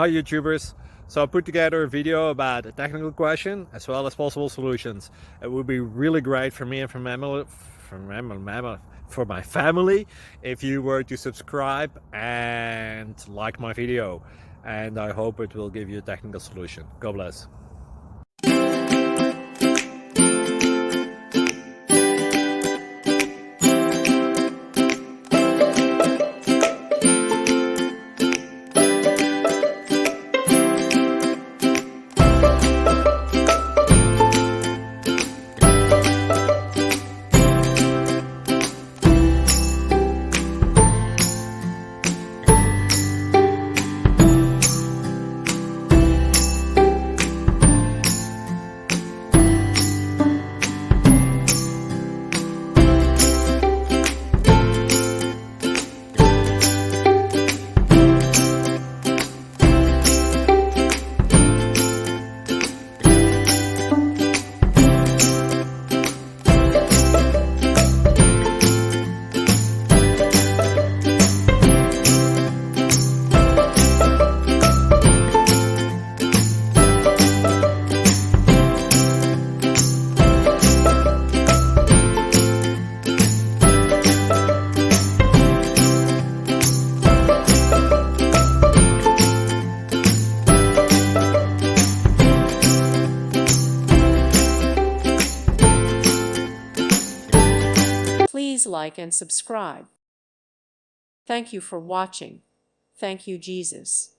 Hi YouTubers! So I put together a video about a technical question as well as possible solutions. It would be really great for me and for my family if you were to subscribe and like my video, and I hope it will give you a technical solution. God bless. Please like and subscribe. Thank you for watching. Thank you, Jesus.